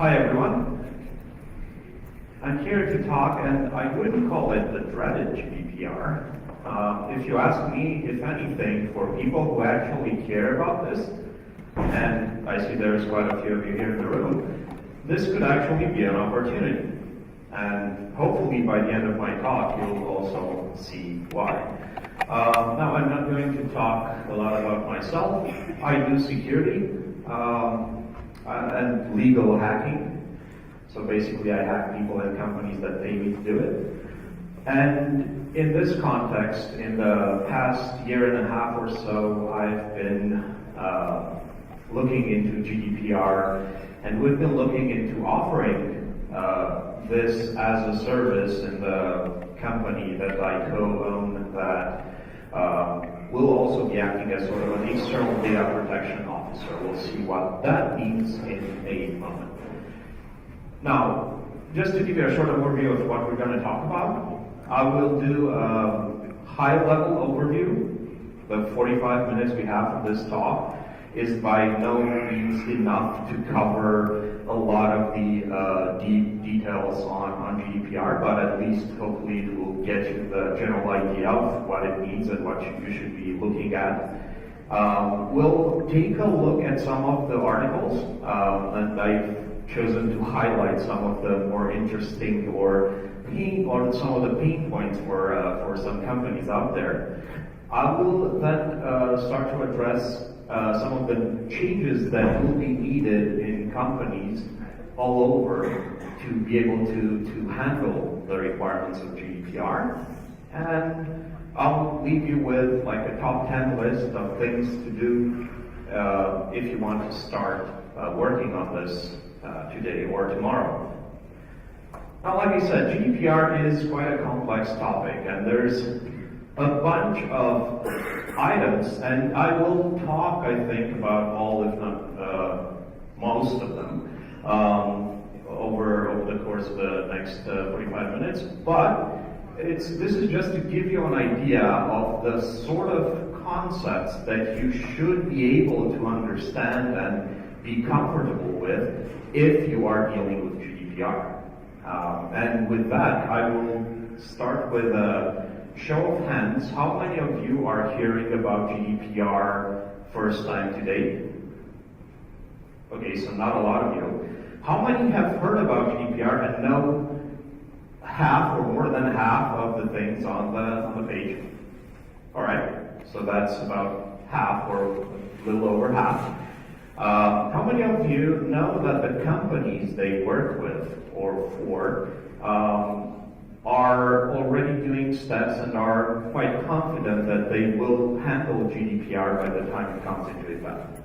Hi everyone. I'm here to talk, and I wouldn't call it the dreaded GDPR. If you ask me, if anything, for people who actually care about this, and I see there's quite a few of you here in the room, this could actually be an opportunity. And hopefully by the end of my talk, you'll also see why. Now, I'm not going to talk a lot about myself. I do security and legal hacking. So basically, I hack people and companies that pay me to do it. And in this context, in the past year and a half or so, I've been looking into GDPR, and we've been looking into offering this as a service in the company that I co-own that will also be acting as sort of an external data protection officer. We'll see what that means in a moment. Now, just to give you a short overview of what we're going to talk about, I will do a high-level overview. The 45 minutes we have for this talk is by no means enough to cover a lot of the deep details on GDPR, but at least hopefully it will get you the general idea of what it means and what you should be looking at. We'll take a look at some of the articles, and I've chosen to highlight some of the more interesting or some of the pain points for some companies out there. I will then start to address some of the changes that will be needed in companies all over to be able to handle the requirements of GDPR. And I'll leave you with like a top 10 list of things to do if you want to start working on this today or tomorrow. Now, like I said, GDPR is quite a complex topic, and there's a bunch of items, and I will talk, I think, about all, if not most of them, over the course of the next 45 minutes. But this is just to give you an idea of the sort of concepts that you should be able to understand and be comfortable with if you are dealing with GDPR. And with that, I will start with a show of hands. How many of you are hearing about GDPR first time today? Okay, so not a lot of you. How many have heard about GDPR and know half or more than half of the things on the page? All right, so that's about half or a little over half. How many of you know that the companies they work with or for are already doing steps and are quite confident that they will handle GDPR by the time it comes into effect?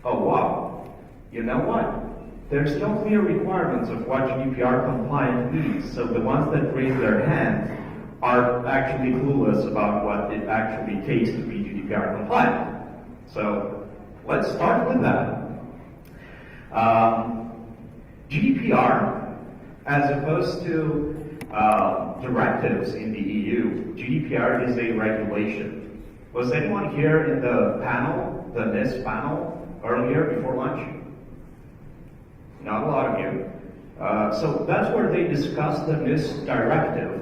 Oh wow, you know what? There's no clear requirements of what GDPR compliant means, so the ones that raise their hand are actually clueless about what it actually takes to be GDPR compliant. So let's start with that. GDPR, as opposed to directives in the EU, GDPR is a regulation. Was anyone here in the panel, the NIST panel, earlier before lunch? Not a lot of you. So that's where they discussed the NIST directive.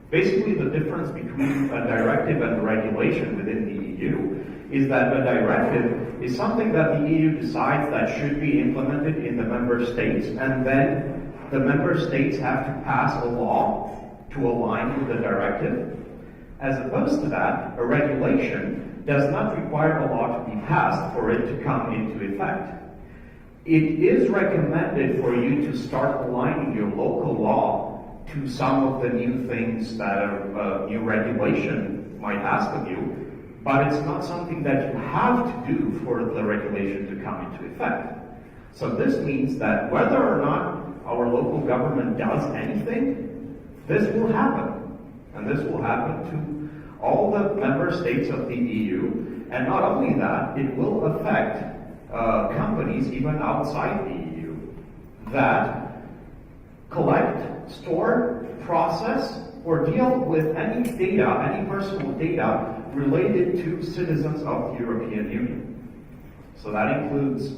Basically, the difference between a directive and a regulation within the EU is that the directive is something that the EU decides that should be implemented in the member states, and then the member states have to pass a law to align with the directive. As opposed to that, a regulation does not require a law to be passed for it to come into effect. It is recommended for you to start aligning your local law to some of the new things that a new regulation might ask of you, but it's not something that you have to do for the regulation to come into effect. So this means that whether or not our local government does anything, this will happen. And this will happen to all the member states of the EU. And not only that, it will affect companies even outside the EU that collect, store, process, or deal with any data, any personal data related to citizens of the European Union. So that includes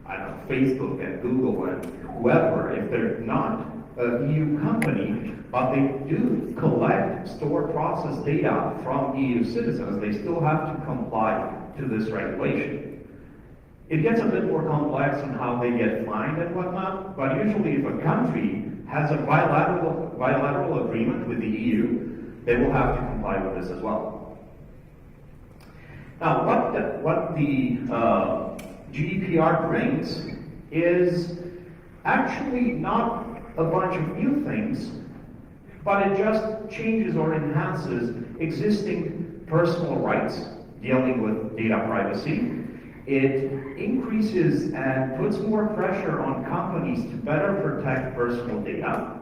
I don't know, Facebook and Google and whoever, if they're not an EU company, but they do collect, store, process data from EU citizens, they still have to comply to this regulation. It gets a bit more complex on how they get fined and whatnot, but usually if a country has a bilateral agreement with the EU, they will have to comply with this as well. Now, what the GDPR brings is actually not a bunch of new things, but it just changes or enhances existing personal rights dealing with data privacy. It increases and puts more pressure on companies to better protect personal data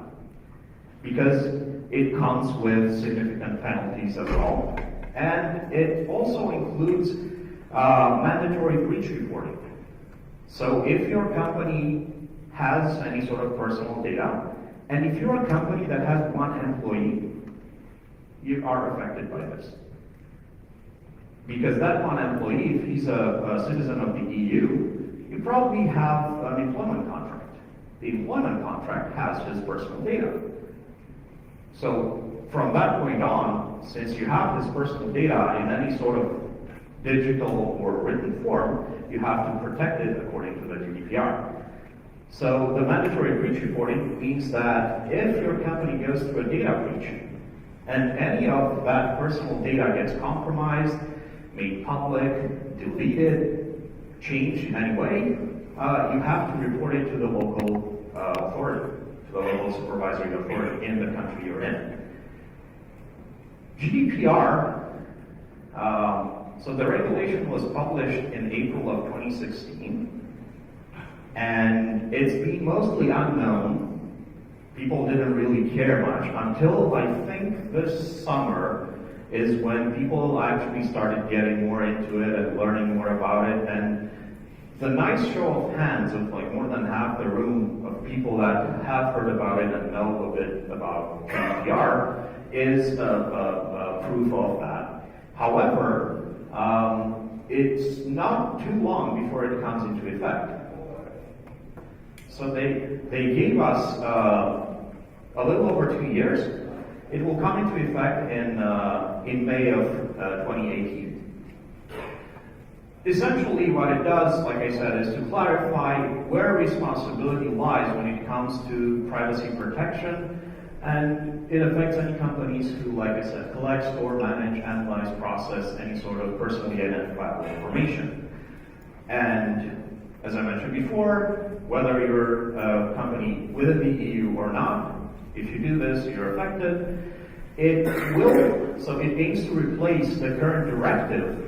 because it comes with significant penalties as well. And it also includes mandatory breach reporting. So if your company has any sort of personal data, and if you're a company that has one employee, you are affected by this. Because that one employee, if he's a citizen of the EU, you probably have an employment contract. The employment contract has his personal data. So from that point on, since you have this personal data in any sort of digital or written form, you have to protect it according to the GDPR. So the mandatory breach reporting means that if your company goes through a data breach and any of that personal data gets compromised, made public, deleted, changed in any way, you have to report it to the local authority, to the local supervisory authority in the country you're in. GDPR, so the regulation was published in April of 2016, and it's been mostly unknown. People didn't really care much until I think this summer is when people actually started getting more into it and learning more about it. And the nice show of hands of like more than half the room of people that have heard about it and know a bit about GDPR is proof of that. However, it's not too long before it comes into effect. So they gave us a little over 2 years. It will come into effect in May of 2018. Essentially what it does, like I said, is to clarify where responsibility lies when it comes to privacy protection, and it affects any companies who, like I said, collect, store, manage, analyze, process any sort of personally identifiable information. And as I mentioned before, whether you're a company within the EU or not, if you do this, you're affected. So it aims to replace the current directive.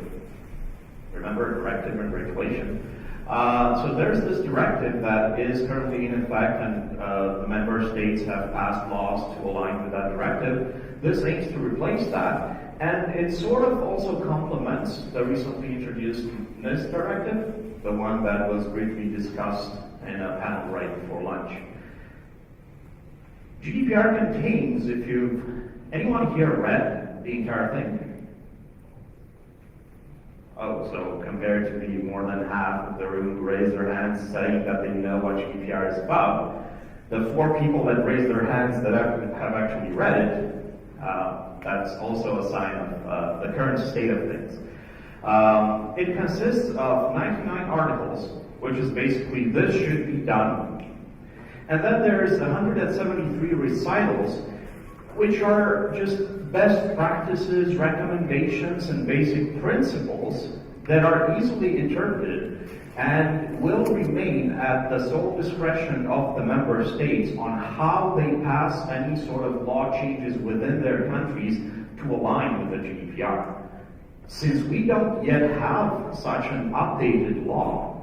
Remember, directive and regulation. So there's this directive that is currently in effect, and the member states have passed laws to align with that directive. This aims to replace that, and it sort of also complements the recently introduced NIS directive, the one that was briefly discussed in a panel right before lunch. GDPR contains, anyone here read the entire thing? Oh, so compared to the more than half of the room who raised their hands saying that they know what GDPR is about, the 4 people that raised their hands that have actually read it, that's also a sign of the current state of things. It consists of 99 articles, which is basically this should be done. And then there's 173 recitals, which are just best practices, recommendations, and basic principles that are easily interpreted and will remain at the sole discretion of the member states on how they pass any sort of law changes within their countries to align with the GDPR. Since we don't yet have such an updated law,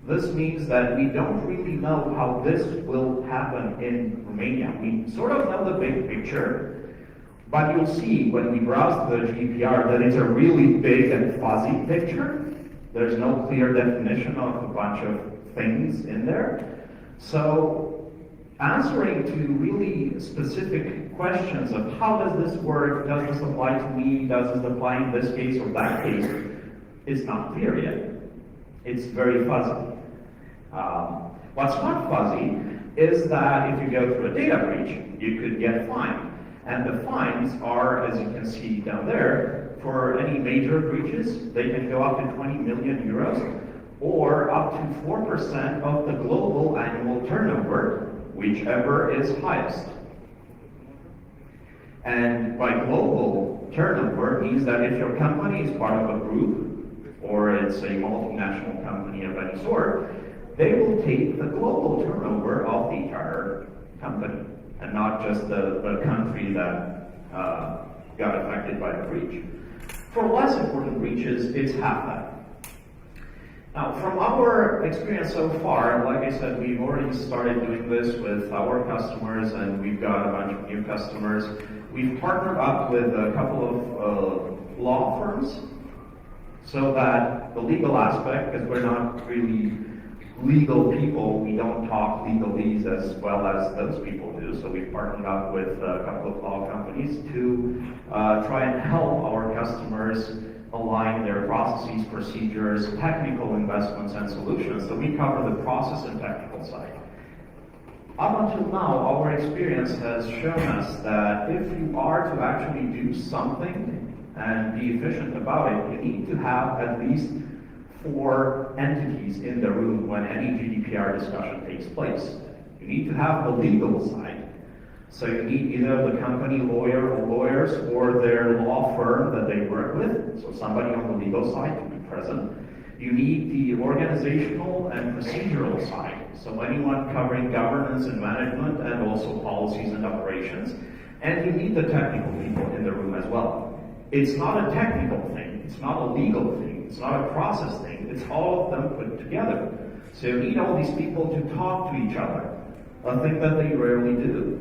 this means that we don't really know how this will happen in Romania. We sort of know the big picture, but you'll see when we browse the GDPR that it's a really big and fuzzy picture. There's no clear definition of a bunch of things in there. So answering to really specific questions of how does this work, does this apply to me, does this apply in this case or that case, is not clear yet. It's very fuzzy. What's not fuzzy is that if you go through a data breach, you could get fined. And the fines are, as you can see down there, for any major breaches, they can go up to 20 million euros or up to 4% of the global annual turnover, whichever is highest. And by global turnover means that if your company is part of a group, or it's a multinational company of any sort, they will take the global turnover of the entire company, and not just the country that got affected by the breach. For less important breaches, it's half that. Now, from our experience so far, like I said, we've already started doing this with our customers, and we've got a bunch of new customers. We've partnered up with a couple of law firms so that the legal aspect, because we're not really legal people, we don't talk legalese as well as those people do. So we've partnered up with a couple of law companies to try and help our customers align their processes, procedures, technical investments, and solutions. So we cover the process and technical side. Up until now, our experience has shown us that if you are to actually do something and be efficient about it, you need to have at least 4 entities in the room when any GDPR discussion takes place. You need to have the legal side. So you need either the company lawyer or lawyers or their law firm that they work with, so somebody on the legal side to be present. You need the organizational and procedural side, so anyone covering governance and management and also policies and operations. And you need the technical people in the room as well. It's not a technical thing, it's not a legal thing, it's not a process thing, it's all of them put together. So you need all these people to talk to each other, a thing that they rarely do,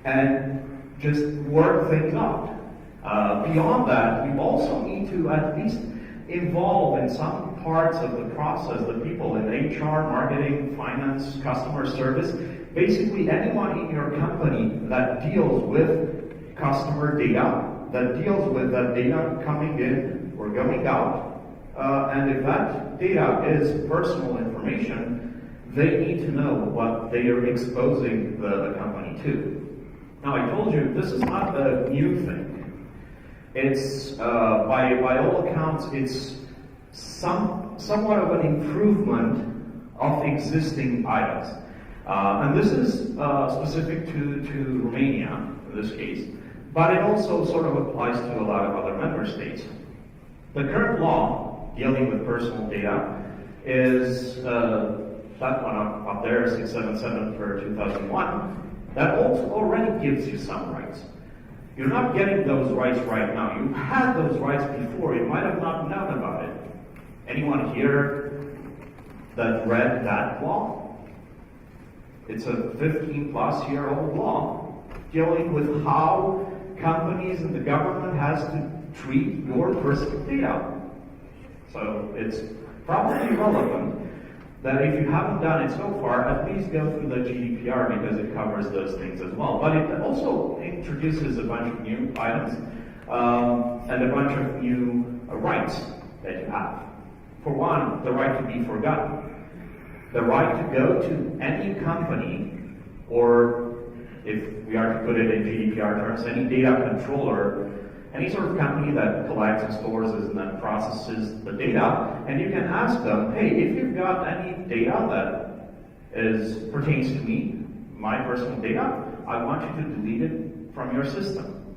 and just work things out. Beyond that, we also need to at least involve in some parts of the process the people in HR, marketing, finance, customer service, basically anyone in your company that deals with customer data, that deals with that data coming in or going out, and if that data is personal information, they need to know what they are exposing the company to. Now, I told you this is not a new thing. It's by all accounts, it's somewhat of an improvement of existing items, and this is specific to Romania in this case, but it also sort of applies to a lot of other member states. The current law dealing with personal data is that one up there, 677 for 2001. That also already gives you some rights. You're not getting those rights right now. You had those rights before. You might have not known about it. Anyone here that read that law? It's a 15-plus-year-old law dealing with how companies and the government has to treat your personal data. So it's probably relevant that if you haven't done it so far, at least go through the GDPR because it covers those things as well. But it also introduces a bunch of new items and a bunch of new rights that you have. For one, the right to be forgotten. The right to go to any company, or if we are to put it in GDPR terms, any data controller, any sort of company that collects and stores and then processes the data, and you can ask them, hey, if you've got any data that pertains to me, my personal data, I want you to delete it from your system.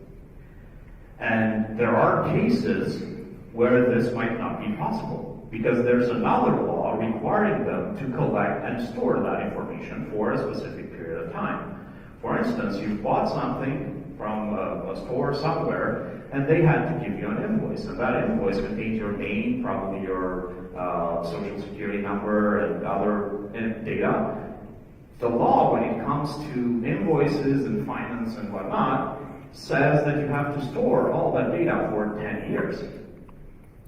And there are cases where this might not be possible, because there's another law requiring them to collect and store that information for a specific period of time. For instance, you bought something from a store somewhere, and they had to give you an invoice, and that invoice contains your name, probably your social security number, and other data. The law, when it comes to invoices and finance and whatnot, says that you have to store all that data for 10 years.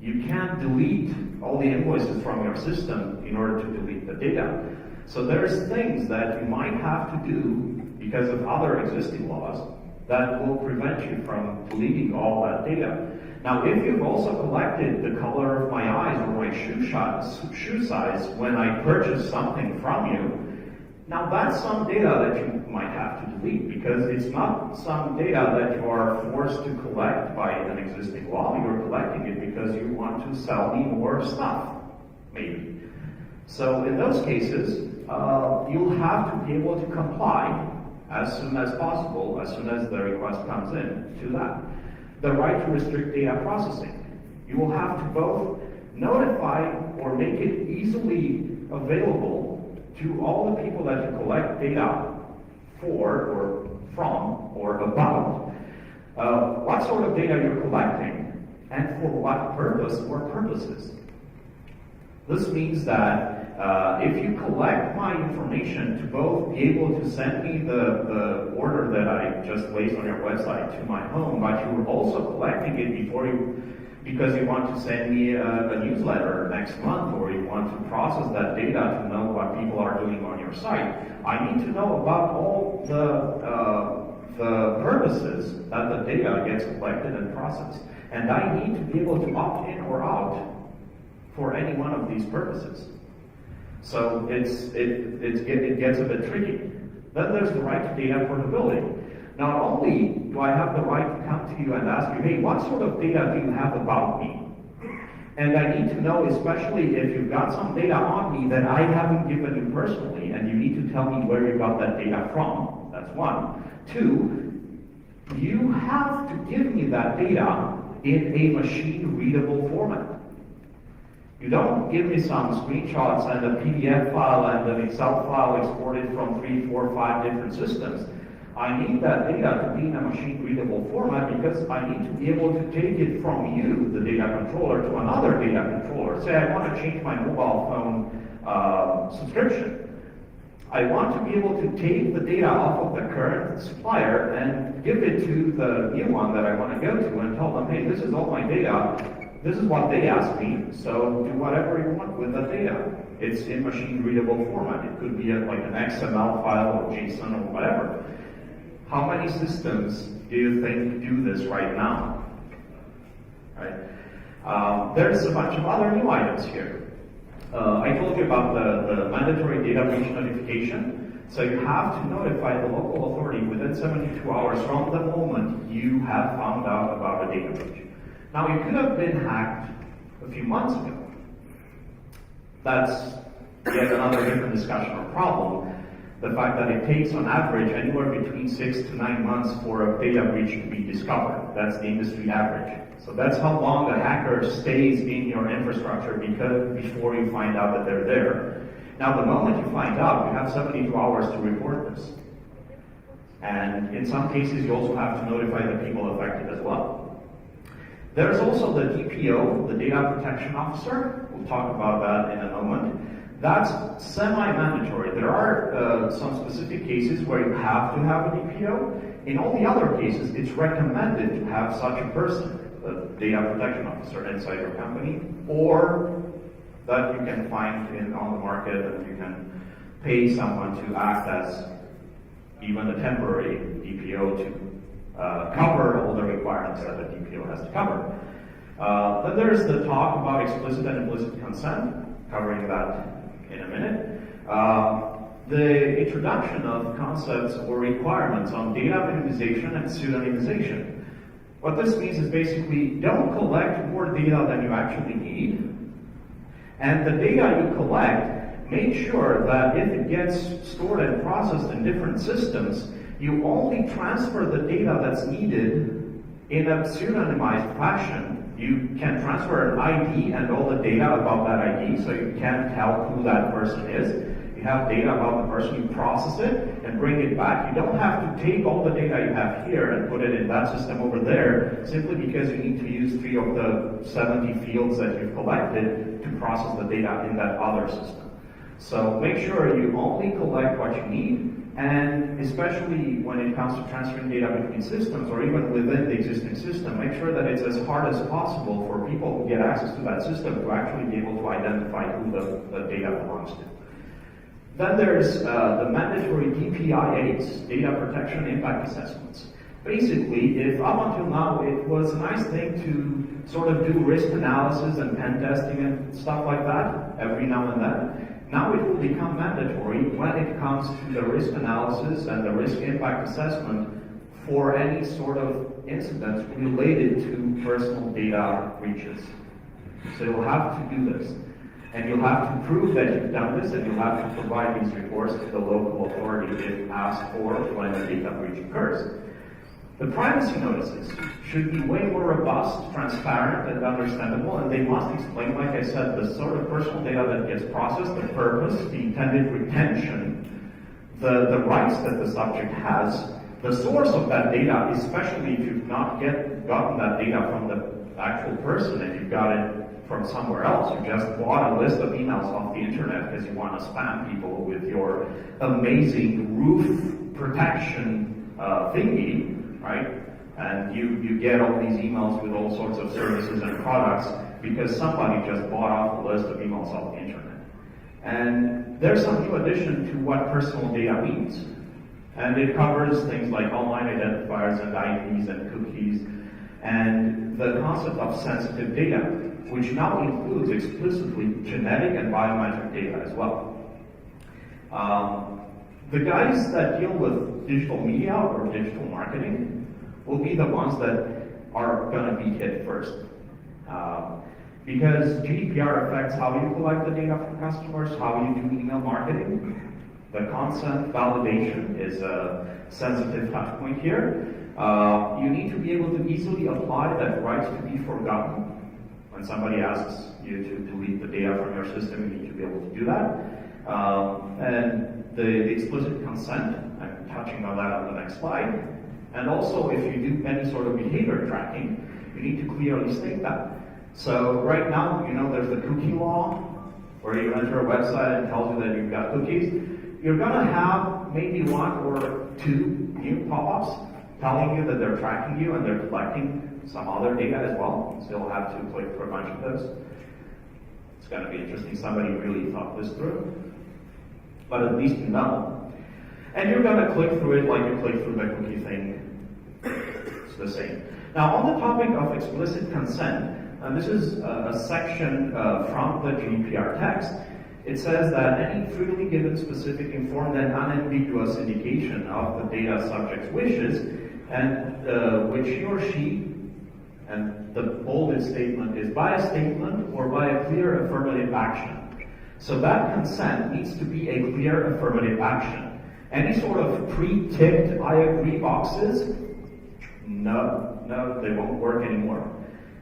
You can't delete all the invoices from your system in order to delete the data. So there's things that you might have to do because of other existing laws that will prevent you from deleting all that data. Now, if you've also collected the color of my eyes or my shoe size when I purchased something from you, now that's some data that you might have to delete, because it's not some data that you are forced to collect by an existing law. You're collecting it because you want to sell me more stuff, maybe. So in those cases, you'll have to be able to comply as soon as possible, as soon as the request comes in to that. The right to restrict data processing. You will have to both notify or make it easily available to all the people that you collect data for or from or about what sort of data you're collecting and for what purpose or purposes. This means that if you collect my information to both be able to send me the order that I just placed on your website to my home, but you're also collecting it because you want to send me a newsletter next month, or you want to process that data to know what people are doing on your site, I need to know about all the purposes that the data gets collected and processed. And I need to be able to opt in or out for any one of these purposes. So it gets a bit tricky. Then there's the right to data portability. Not only do I have the right to come to you and ask you, hey, what sort of data do you have about me? And I need to know, especially if you've got some data on me that I haven't given you personally, and you need to tell me where you got that data from. That's one. Two, you have to give me that data in a machine-readable format. You don't give me some screenshots and a PDF file and an Excel file exported from 3, 4, 5 different systems. I need that data to be in a machine-readable format because I need to be able to take it from you, the data controller, to another data controller. Say I want to change my mobile phone subscription. I want to be able to take the data off of the current supplier and give it to the new one that I want to go to and tell them, hey, this is all my data. This is what they asked me, so do whatever you want with the data. It's in machine-readable format. It could be like an XML file or JSON or whatever. How many systems do you think do this right now? Right? There's a bunch of other new items here. I told you about the mandatory data breach notification. So you have to notify the local authority within 72 hours from the moment you have found out about a data breach. Now, you could have been hacked a few months ago. That's yet another different discussion or problem. The fact that it takes, on average, anywhere between 6 to 9 months for a data breach to be discovered. That's the industry average. So that's how long a hacker stays in your infrastructure before you find out that they're there. Now, the moment you find out, you have 72 hours to report this. And in some cases, you also have to notify the people affected as well. There's also the DPO, the Data Protection Officer. We'll talk about that in a moment. That's semi-mandatory. There are some specific cases where you have to have a DPO. In all the other cases, it's recommended to have such a person, the Data Protection Officer inside your company, or that you can find on the market and you can pay someone to act as even a temporary DPO to cover all the requirements that the DPO has to cover. Then there's the talk about explicit and implicit consent, covering that in a minute. The introduction of concepts or requirements on data minimization and pseudonymization. What this means is basically don't collect more data than you actually need. And the data you collect, make sure that if it gets stored and processed in different systems, you only transfer the data that's needed in a pseudonymized fashion. You can transfer an ID and all the data about that ID, so you can't tell who that person is. You have data about the person, you process it and bring it back. You don't have to take all the data you have here and put it in that system over there, simply because you need to use 3 of the 70 fields that you've collected to process the data in that other system. So make sure you only collect what you need. And especially when it comes to transferring data between systems or even within the existing system, make sure that it's as hard as possible for people who get access to that system to actually be able to identify who the data belongs to. Then there's the mandatory DPIAs, data protection impact assessments. Basically, if up until now it was a nice thing to sort of do risk analysis and pen testing and stuff like that every now and then, now it will become mandatory when it comes to the risk analysis and the risk impact assessment for any sort of incidents related to personal data breaches. So you'll have to do this. And you'll have to prove that you've done this, and you'll have to provide these reports to the local authority if asked for when a data breach occurs. The privacy notices should be way more robust, transparent, and understandable, and they must explain, like I said, the sort of personal data that gets processed, the purpose, the intended retention, the rights that the subject has, the source of that data, especially if you've not gotten that data from the actual person and you've got it from somewhere else. You just bought a list of emails off the internet because you want to spam people with your amazing roof protection thingy, right? And you get all these emails with all sorts of services and products because somebody just bought off a list of emails off the internet. And there's some new addition to what personal data means. And it covers things like online identifiers and IDs and cookies, and the concept of sensitive data, which now includes explicitly genetic and biometric data as well. The guys that deal with digital media or digital marketing will be the ones that are going to be hit first. Because GDPR affects how you collect the data from customers, how you do email marketing. The consent validation is a sensitive touch point here. You need to be able to easily apply that right to be forgotten. When somebody asks you to delete the data from your system, you need to be able to do that. And the explicit consent, I'm touching on that on the next slide. And also, if you do any sort of behavior tracking, you need to clearly state that. So right now, you know, there's the cookie law, where you enter a website and it tells you that you've got cookies. You're gonna have maybe one or two new pop-ups telling you that they're tracking you and they're collecting some other data as well. So you'll have to click for a bunch of those. It's gonna be interesting. Somebody really thought this through. But at least you know. And you're gonna click through it like you click through the cookie thing. It's the same. Now on the topic of explicit consent, this is a section from the GDPR text. It says that any freely given, specific, informed, and unambiguous indication of the data subject's wishes, and which he or she, and the bolded statement is by a statement or by a clear affirmative action. So that consent needs to be a clear affirmative action. Any sort of pre-ticked I agree boxes, no, they won't work anymore.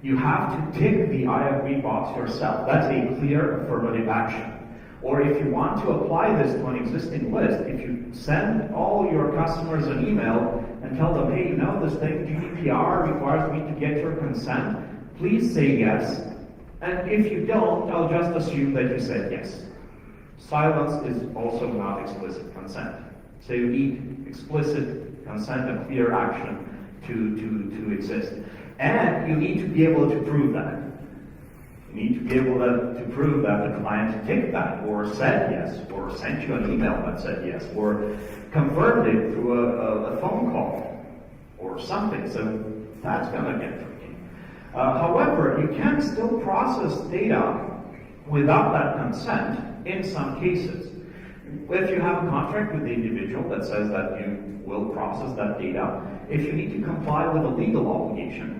You have to tick the I agree box yourself. That's a clear affirmative action. Or if you want to apply this to an existing list, if you send all your customers an email and tell them, hey, you know, this thing GDPR requires me to get your consent, please say yes. And if you don't, I'll just assume that you said yes. Silence is also not explicit consent. So you need explicit consent and clear action to exist. And you need to be able to prove that. You need to be able to prove that the client ticked that, or said yes, or sent you an email that said yes, or confirmed it through a phone call, or something. So that's going to get tricky. However, you can still process data without that consent in some cases. If you have a contract with the individual that says that you will process that data, if you need to comply with a legal obligation,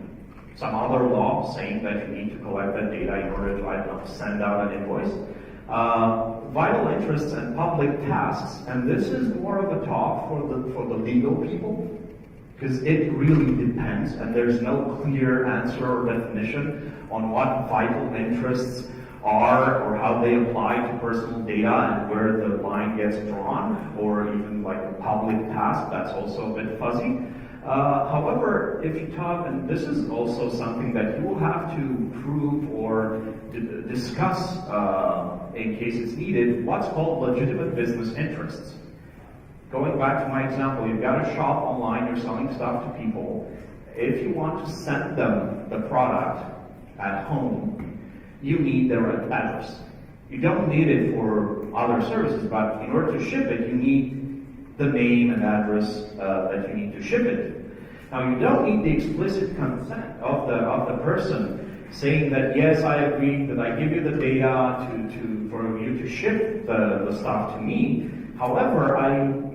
some other law saying that you need to collect that data in order to, I don't know, send out an invoice. Vital interests and public tasks, and this is more of a talk for the legal people, because it really depends, and there's no clear answer or definition on what vital interests are or how they apply to personal data and where the line gets drawn, or even like a public task, that's also a bit fuzzy. However, if you talk, and this is also something that you will have to prove or discuss in case it's needed, what's called legitimate business interests. Going back to my example, you've got a shop online, you're selling stuff to people. If you want to send them the product at home, you need their address. You don't need it for other services, but in order to ship it, you need the name and address that you need to ship it. Now, you don't need the explicit consent of the person saying that, yes, I agree that I give you the data for you to ship the stuff to me. However,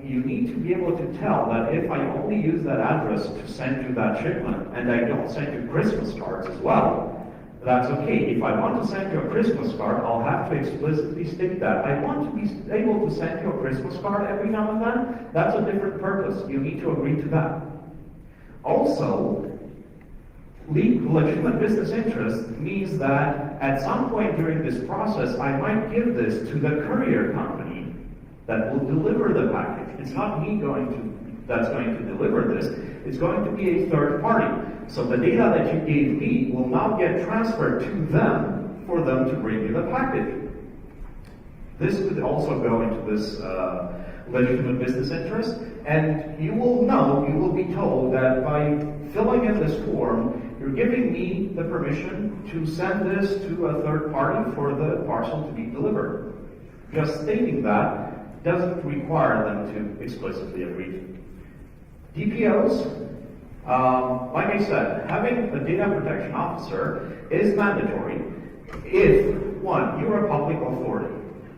you need to be able to tell that if I only use that address to send you that shipment, and I don't send you Christmas cards as well, that's okay. If I want to send you a Christmas card, I'll have to explicitly state that. I want to be able to send you a Christmas card every now and then. That's a different purpose. You need to agree to that. Also, legitimate business interest means that at some point during this process, I might give this to the courier company that will deliver the package. It's not me that's going to deliver this. It's going to be a third party. So the data that you gave me will now get transferred to them for them to bring you the package. This could also go into this legitimate business interest, and you will be told that by filling in this form, you're giving me the permission to send this to a third party for the parcel to be delivered. Just stating that doesn't require them to explicitly agree. DPOs, like I said, having a data protection officer is mandatory if, one, you're a public authority.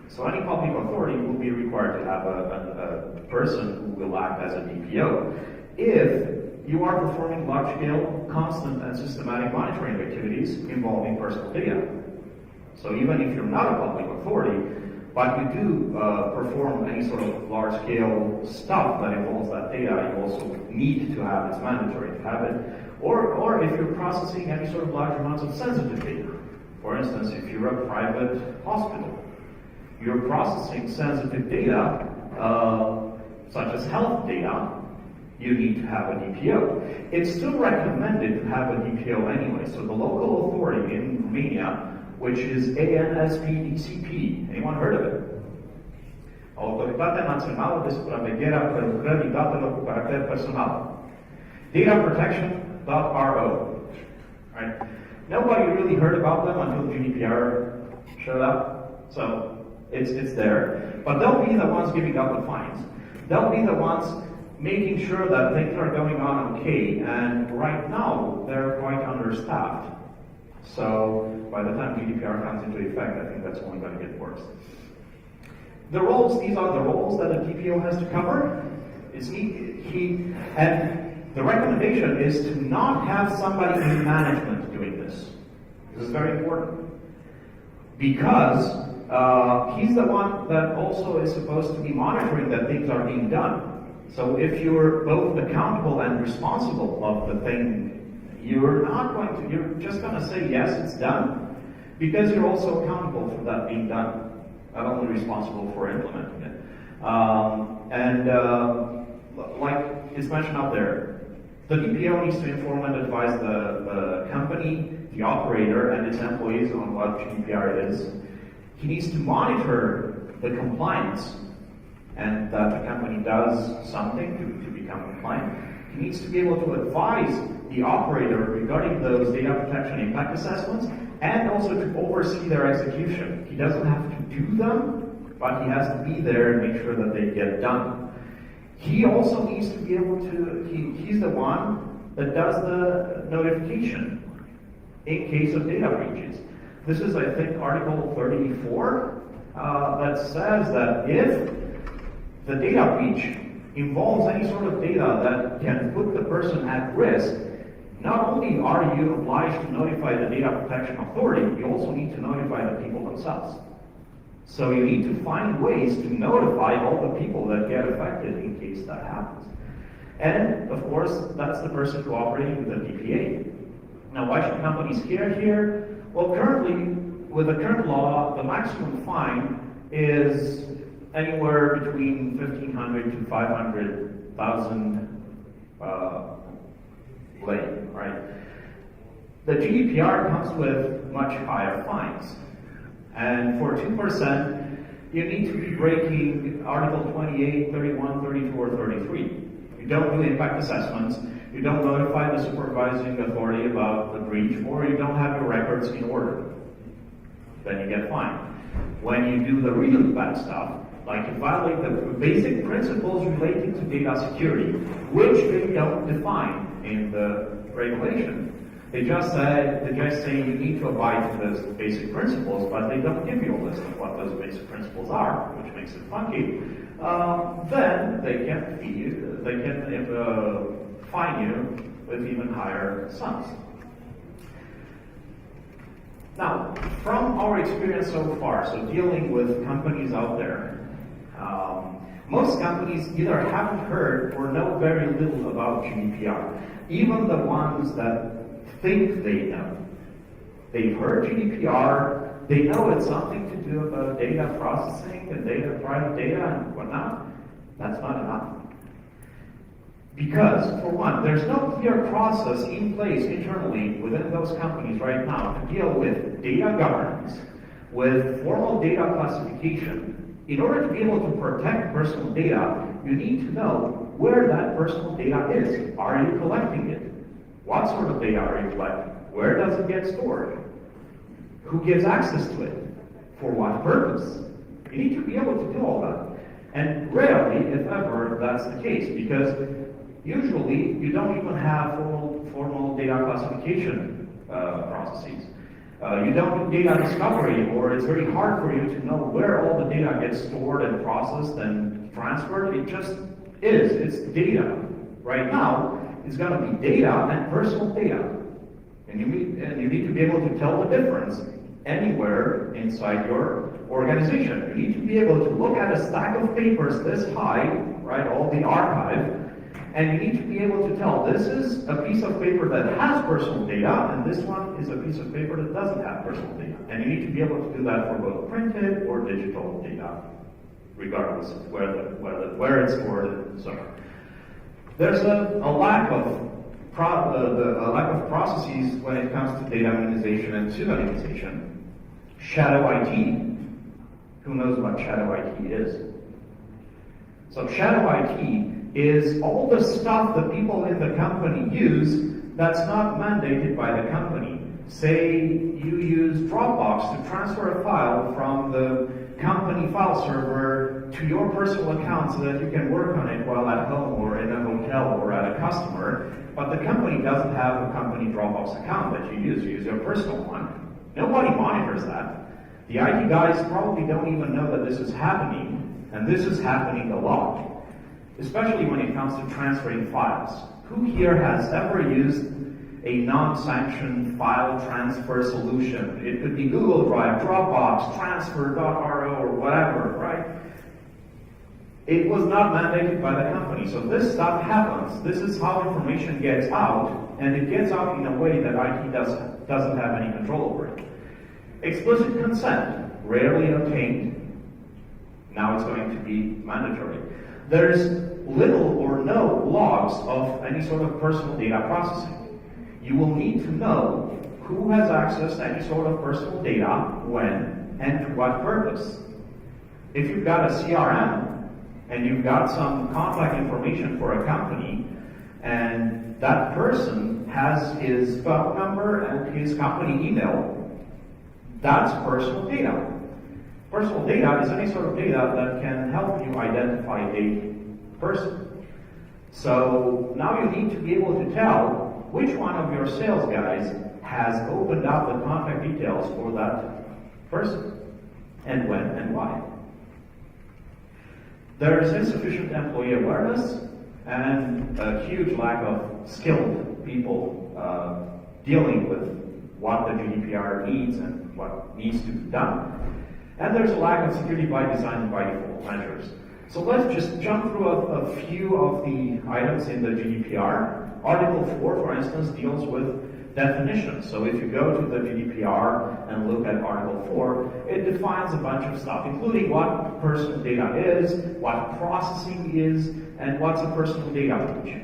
So any public authority will be required to have a person who will act as a DPO. If you are performing large-scale, constant, and systematic monitoring activities involving personal data. So even if you're not a public authority, but you do perform any sort of large-scale stuff that involves that data, you also need to have, it's mandatory to have it. Or if you're processing any sort of large amounts of sensitive data. For instance, if you're a private hospital, you're processing sensitive data, such as health data, you need to have a DPO. It's still recommended to have a DPO anyway, so the local authority in Romania, which is ANSP-DCP. Anyone heard of it? Autoritatea Națională de Supraveghere a Prelucrării Datelor cu Caracter Personal. Dataprotection.ro. Right? Nobody really heard about them until GDPR showed up, so it's there. But they'll be the ones giving out the fines. They'll be the ones making sure that things are going on okay, and right now they're quite understaffed. So by the time GDPR comes into effect, I think that's only going to get worse. The roles, these are the roles that a DPO has to cover. And the recommendation is to not have somebody in management doing this. This is very important. Because he's the one that also is supposed to be monitoring that things are being done. So if you're both accountable and responsible of the thing, you're just going to say, yes, it's done, because you're also accountable for that being done, not only responsible for implementing it. Like it's mentioned out there, the DPO needs to inform and advise the company, the operator, and its employees on what GDPR is. He needs to monitor the compliance and that the company does something to become compliant. He needs to be able to advise the operator regarding those data protection impact assessments and also to oversee their execution. He doesn't have to do them, but he has to be there and make sure that they get done. He also needs to be able to, he's the one that does the notification in case of data breaches. This is, I think, Article 34 that says that if the data breach involves any sort of data that can put the person at risk, not only are you obliged to notify the data protection authority, you also need to notify the people themselves. So you need to find ways to notify all the people that get affected in case that happens. And, of course, that's the person cooperating with the DPA. Now, why should companies care here? Well, currently, with the current law, the maximum fine is anywhere between 1,500 to 500,000 lei, right? The GDPR comes with much higher fines. And for 2%, you need to be breaking Article 28, 31, 32, or 33. You don't do impact assessments, you don't notify the supervising authority about the breach, or you don't have your records in order. Then you get fined. When you do the really bad stuff, Like you violate the basic principles relating to data security, which they don't define in the regulation. They just say you need to abide to those basic principles, but they don't give you a list of what those basic principles are, which makes it funky. Then they can fine you with even higher sums. Now, from our experience so far, so dealing with companies out there, most companies either haven't heard or know very little about GDPR. Even the ones that think they know. They've heard GDPR, they know it's something to do about data processing and private data and whatnot. That's not enough. Because, for one, there's no clear process in place internally within those companies right now to deal with data governance, with formal data classification. In order to be able to protect personal data, you need to know where that personal data is. Are you collecting it? What sort of data are you collecting? Where does it get stored? Who gives access to it? For what purpose? You need to be able to do all that. And rarely, if ever, that's the case, because usually you don't even have formal data classification processes. You don't do data discovery, or it's very hard for you to know where all the data gets stored and processed and transferred. It just is. It's data. Right now, it's going to be data and personal data. And you need to be able to tell the difference anywhere inside your organization. You need to be able to look at a stack of papers this high, right, all the archive, and you need to be able to tell this is a piece of paper that has personal data, and this one is a piece of paper that doesn't have personal data. And you need to be able to do that for both printed or digital data, regardless of where it's stored and so on. There's a lack of processes when it comes to data anonymization and pseudonymization. Shadow IT. Who knows what shadow IT is? So shadow IT is all the stuff that people in the company use that's not mandated by the company. Say you use Dropbox to transfer a file from the company file server to your personal account so that you can work on it while at home or in a hotel or at a customer, but the company doesn't have a company Dropbox account that you use your personal one. Nobody monitors that. The IT guys probably don't even know that this is happening, and this is happening a lot, especially when it comes to transferring files. Who here has ever used a non-sanctioned file transfer solution? It could be Google Drive, Dropbox, Transfer.ro, or whatever, right? It was not mandated by the company, so this stuff happens. This is how information gets out, and it gets out in a way that IT doesn't have any control over it. Explicit consent, rarely obtained. Now it's going to be mandatory. There's little or no logs of any sort of personal data processing. You will need to know who has access to any sort of personal data, when, and to what purpose. If you've got a CRM, and you've got some contact information for a company, and that person has his phone number and his company email, that's personal data. Personal data is any sort of data that can help you identify a person. So now you need to be able to tell which one of your sales guys has opened up the contact details for that person, and when and why. There is insufficient employee awareness and a huge lack of skilled people dealing with what the GDPR needs and what needs to be done. And there's a lack of security by design and by default measures. So let's just jump through a few of the items in the GDPR. Article 4, for instance, deals with definitions. So if you go to the GDPR and look at Article 4, it defines a bunch of stuff, including what personal data is, what processing is, and what's a personal data breach.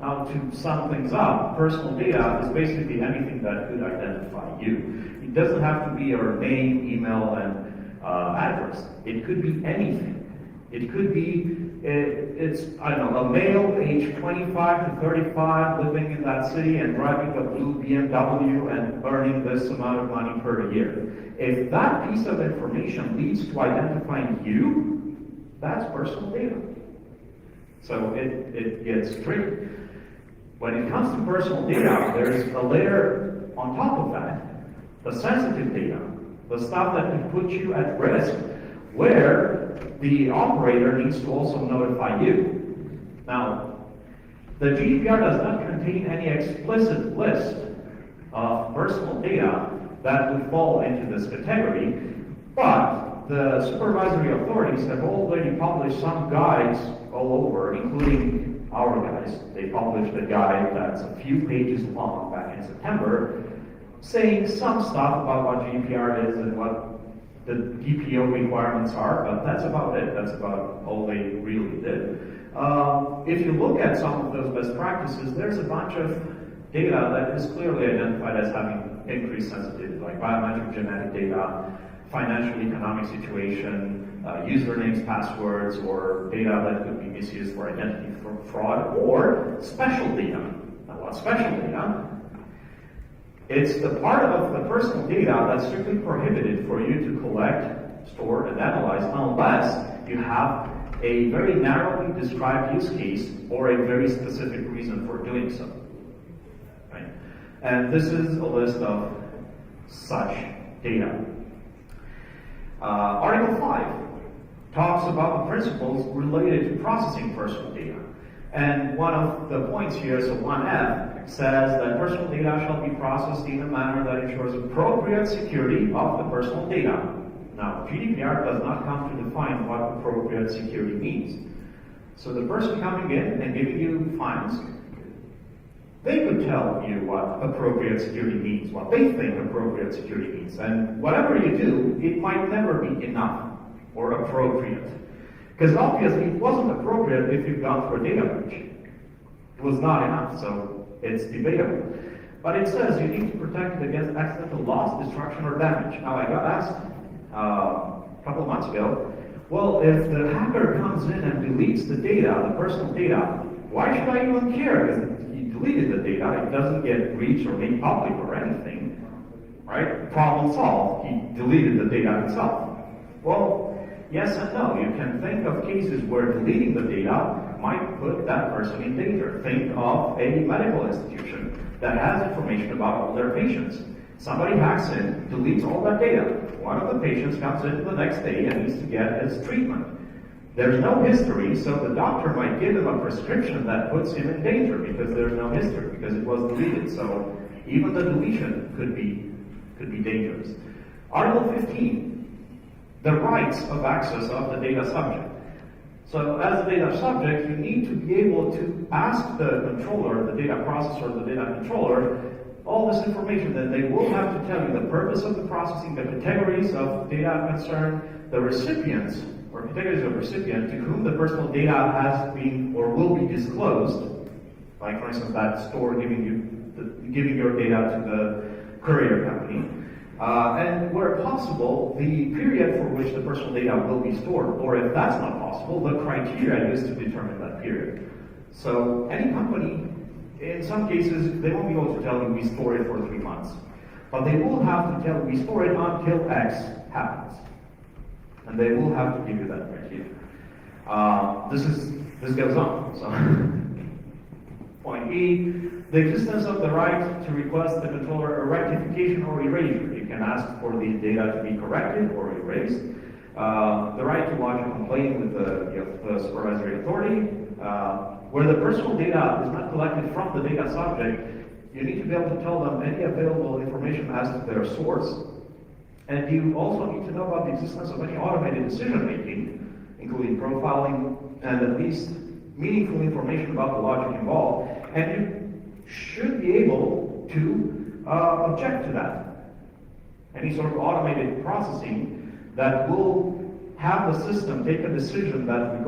Now, to sum things up, personal data is basically anything that could identify you. It doesn't have to be your name, email, and address. It could be anything. It could be, a male age 25 to 35 living in that city and driving a blue BMW and earning this amount of money per year. If that piece of information leads to identifying you, that's personal data. So it gets tricky. When it comes to personal data, there's a layer on top of that, the sensitive data, the stuff that can put you at risk, where the operator needs to also notify you. Now, the GDPR does not contain any explicit list of personal data that would fall into this category, but the supervisory authorities have already published some guides all over, including our guides. They published a guide that's a few pages long back in September, saying some stuff about what GDPR is and what the DPO requirements are, but that's about it. That's about all they really did. If you look at some of those best practices, there's a bunch of data that is clearly identified as having increased sensitivity, like biometric genetic data, financial economic situation, usernames, passwords, or data that could be misused for identity fraud, or special data. Now, what's special data? It's the part of the personal data that's strictly prohibited for you to collect, store, and analyze unless you have a very narrowly described use case or a very specific reason for doing so. Right? And this is a list of such data. Article 5 talks about the principles related to processing personal data. And one of the points here, so 1F, says that personal data shall be processed in a manner that ensures appropriate security of the personal data. Now, GDPR does not come to define what appropriate security means. So the person coming in and giving you fines, they could tell you what appropriate security means, what they think appropriate security means. And whatever you do, it might never be enough or appropriate. Because obviously it wasn't appropriate if you've gone through a data breach. It was not enough, so it's debatable. But it says you need to protect it against accidental loss, destruction, or damage. Now, I got asked a couple of months ago, well, if the hacker comes in and deletes the data, the personal data, why should I even care? Because he deleted the data, it doesn't get breached or made public or anything, right? Problem solved. He deleted the data himself. Well, yes and no. You can think of cases where deleting the data might put that person in danger. Think of a medical institution that has information about all their patients. Somebody hacks in, deletes all that data. One of the patients comes in the next day and needs to get his treatment. There's no history, so the doctor might give him a prescription that puts him in danger because there's no history, because it was deleted. So even the deletion could be dangerous. Article 15, the rights of access of the data subject. So as a data subject, you need to be able to ask the controller, the data processor, the data controller, all this information. That they will have to tell you the purpose of the processing, the categories of data concerned, the recipients, or categories of recipient to whom the personal data has been or will be disclosed. Like, for instance, that store giving your data to the courier company. And where possible, the period for which the personal data will be stored, or if that's not possible, the criteria used to determine that period. So any company, in some cases, they won't be able to tell you we store it for 3 months, but they will have to tell you we store it until X happens, and they will have to give you that criteria. This goes on. So. Point E, the existence of the right to request the controller a rectification or erasure. You can ask for the data to be corrected or erased. The right to lodge a complaint with the supervisory authority. Where the personal data is not collected from the data subject, you need to be able to tell them any available information as to their source. And you also need to know about the existence of any automated decision making, including profiling, and at least meaningful information about the logic involved, and you should be able to object to that. Any sort of automated processing that will have the system take a decision that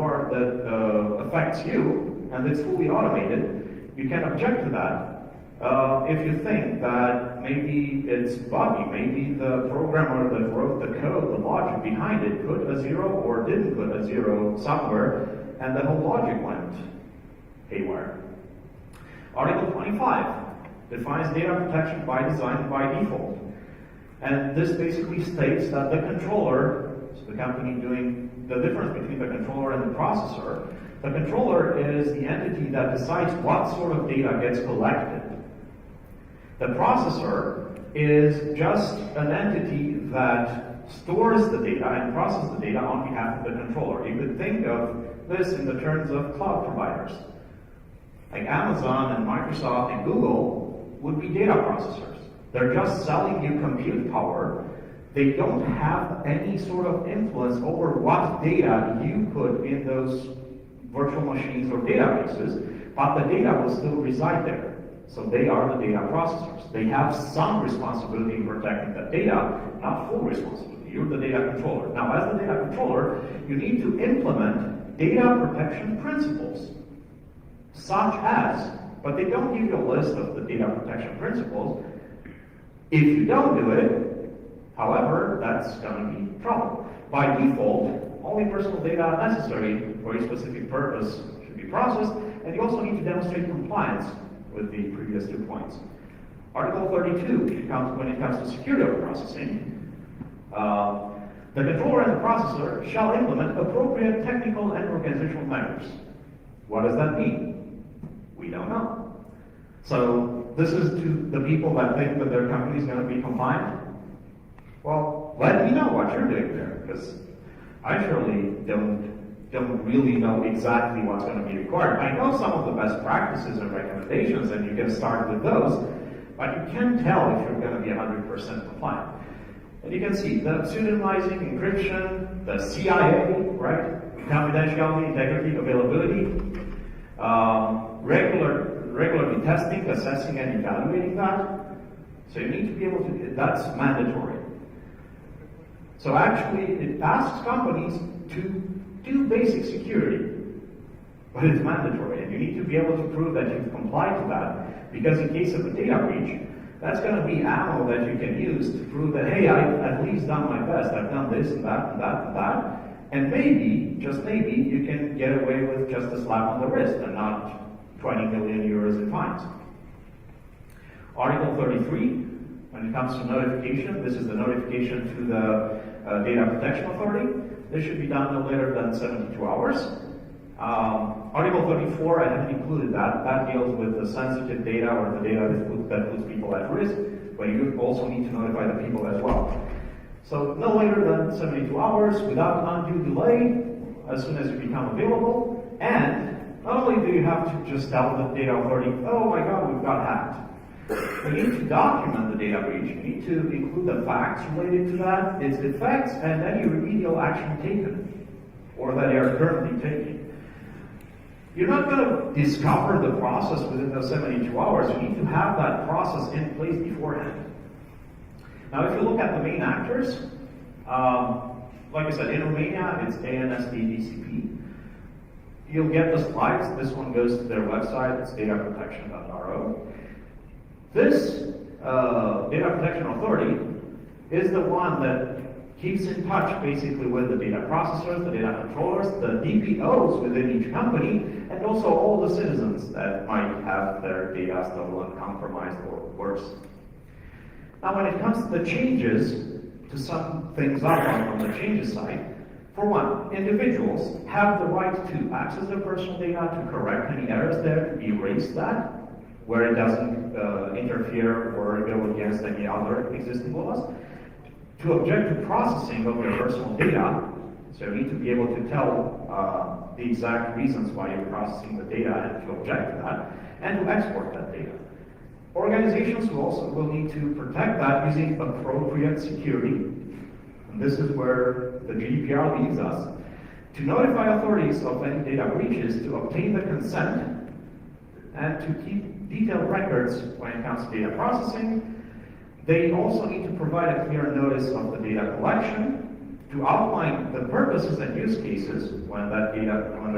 affects you, and it's fully automated, you can object to that. If you think that maybe it's buggy, maybe the programmer that wrote the code, the logic behind it, put a zero or didn't put a zero somewhere, and the whole logic went haywire. Article 25 defines data protection by design and by default. And this basically states that the controller, so the company doing the difference between the controller and the processor. The controller is the entity that decides what sort of data gets collected. The processor is just an entity that stores the data and processes the data on behalf of the controller. You could think of this in the terms of cloud providers. Like Amazon and Microsoft and Google would be data processors. They're just selling you compute power. They don't have any sort of influence over what data you put in those virtual machines or databases, but the data will still reside there. So they are the data processors. They have some responsibility in protecting that data, not full responsibility. You're the data controller. Now, as the data controller, you need to implement data protection principles, such as, but they don't give you a list of the data protection principles. If you don't do it, however, that's going to be trouble. By default, only personal data necessary for a specific purpose should be processed, and you also need to demonstrate compliance with the previous 2 points. Article 32, when it comes to security of processing, the controller and the processor shall implement appropriate technical and organizational measures. What does that mean? We don't know. So this is to the people that think that their company is going to be compliant. Well, let me know what you're doing there, because I surely don't really know exactly what's going to be required. I know some of the best practices and recommendations, and you can start with those, but you can't tell if you're going to be 100% compliant. And you can see the pseudonymizing, encryption, the CIA, right? Confidentiality, integrity, availability, regularly testing, assessing, and evaluating that. So you need to be able to, that's mandatory. So actually, it asks companies to do basic security, but it's mandatory, and you need to be able to prove that you've complied to that, because in case of a data breach, that's going to be ammo that you can use to prove that, hey, I've at least done my best, I've done this and that and that and that, and maybe, just maybe, you can get away with just a slap on the wrist and not 20 million euros in fines. Article 33, when it comes to notification, this is the notification to the Data Protection Authority. This should be done no later than 72 hours. Article 34, I haven't included that. That deals with the sensitive data or the data that puts people at risk, but you also need to notify the people as well. So no later than 72 hours, without undue delay, as soon as you become available. And not only do you have to just tell the data authority, oh my God, we've got hacked. You need to document the data breach. You need to include the facts related to that, its effects, and any remedial action taken, or that they are currently taking. You're not going to discover the process within those 72 hours. You need to have that process in place beforehand. Now, if you look at the main actors, like I said, in Romania, it's ANSD-DCP. You'll get the slides. This one goes to their website. It's dataprotection.ro. This Data Protection Authority is the one that keeps in touch basically with the data processors, the data controllers, the DPOs within each company, and also all the citizens that might have their data stolen, compromised, or worse. Now, when it comes to the changes, to sum things up on the changes side, for one, individuals have the right to access their personal data, to correct any errors there, to erase that, where it doesn't interfere or go against any other existing laws, to object to processing of their personal data, so you need to be able to tell the exact reasons why you're processing the data and to object to that, and to export that data. Organizations will need to protect that using appropriate security, and this is where the GDPR leads us, to notify authorities of any data breaches, to obtain the consent, and to keep detailed records when it comes to data processing. They also need to provide a clear notice of the data collection, to outline the purposes and use cases when the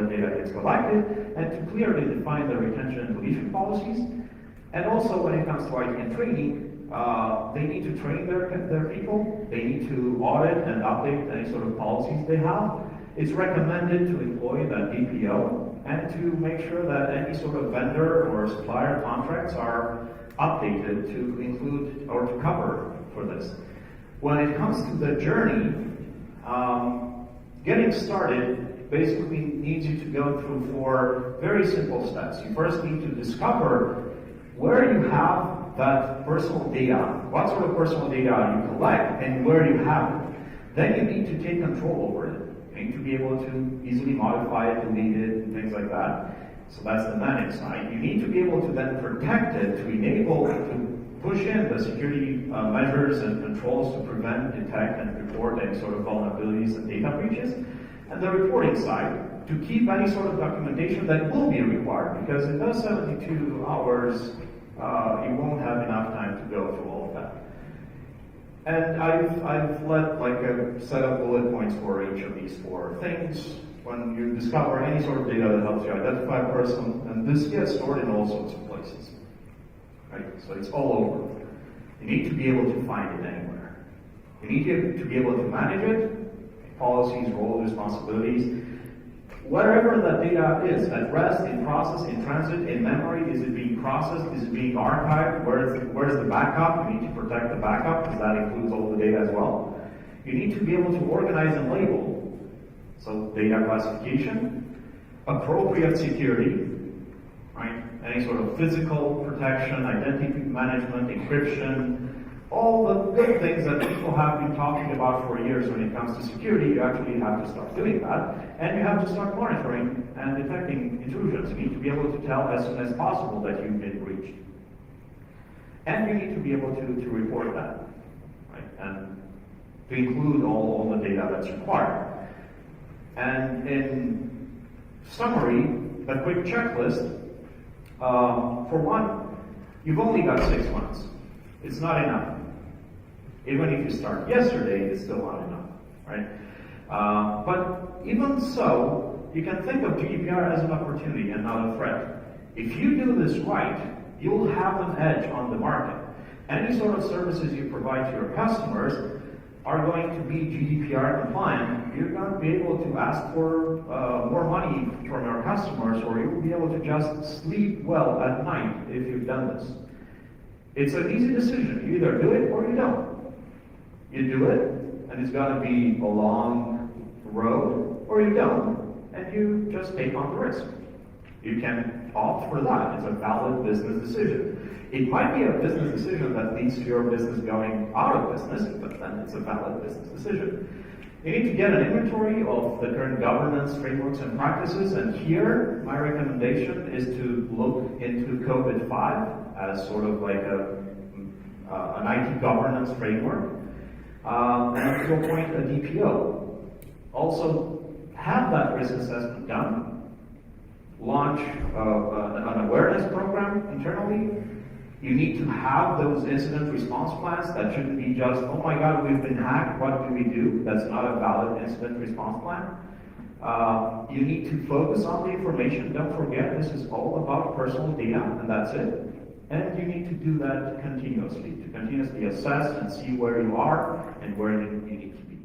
data gets collected, and to clearly define the retention and deletion policies. And also, when it comes to IT and training, they need to train their people. They need to audit and update any sort of policies they have. It's recommended to employ the DPO and to make sure that any sort of vendor or supplier contracts are updated to include or to cover for this. When it comes to the journey, getting started basically needs you to go through 4 very simple steps. You first need to discover where you have that personal data, what sort of personal data you collect, and where you have it. Then you need to take control over it. You need to be able to easily modify it, delete it, and things like that. So that's the manage side. You need to be able to then protect it, to enable to push in the security measures and controls to prevent, detect, and report any sort of vulnerabilities and data breaches. And the reporting side, to keep any sort of documentation that will be required, because in those 72 hours, you won't have enough time to go through all of that. And I've let like a set of bullet points for each of these 4 things. When you discover any sort of data that helps you identify a person, and this gets stored in all sorts of places, right? So it's all over. You need to be able to find it anywhere. You need to be able to manage it, policies, roles, responsibilities. Wherever that data is, at rest, in process, in transit, in memory, is it being processed, is it being archived, where's the backup? You need to protect the backup, because that includes all the data as well. You need to be able to organize and label. So data classification, appropriate security, right? Any sort of physical protection, identity management, encryption, all the good things that people have been talking about for years when it comes to security. You actually have to start doing that, and you have to start monitoring and detecting intrusions. You need to be able to tell as soon as possible that you've been breached. And you need to be able to report that, right? And to include all the data that's required. And in summary, a quick checklist. For one, you've only got 6 months. It's not enough. Even if you start yesterday, it's still not enough, right? But even so, you can think of GDPR as an opportunity and not a threat. If you do this right, you'll have an edge on the market. Any sort of services you provide to your customers are going to be GDPR compliant. You're going to be able to ask for more money from your customers, or you'll be able to just sleep well at night if you've done this. It's an easy decision. You either do it or you don't. You do it, and it's going to be a long road, or you don't, and you just take on the risk. You can opt for that. It's a valid business decision. It might be a business decision that leads to your business going out of business, but then it's a valid business decision. You need to get an inventory of the current governance frameworks and practices, and here my recommendation is to look into COVID-5 as sort of like an IT governance framework, and to appoint a DPO. Also, have that risk assessment done, launch an awareness program internally. You need to have those incident response plans. That shouldn't be just, oh my God, we've been hacked, what do we do? That's not a valid incident response plan. You need to focus on the information. Don't forget, this is all about personal data, and that's it. And you need to do that continuously, to continuously assess and see where you are and where you need to be.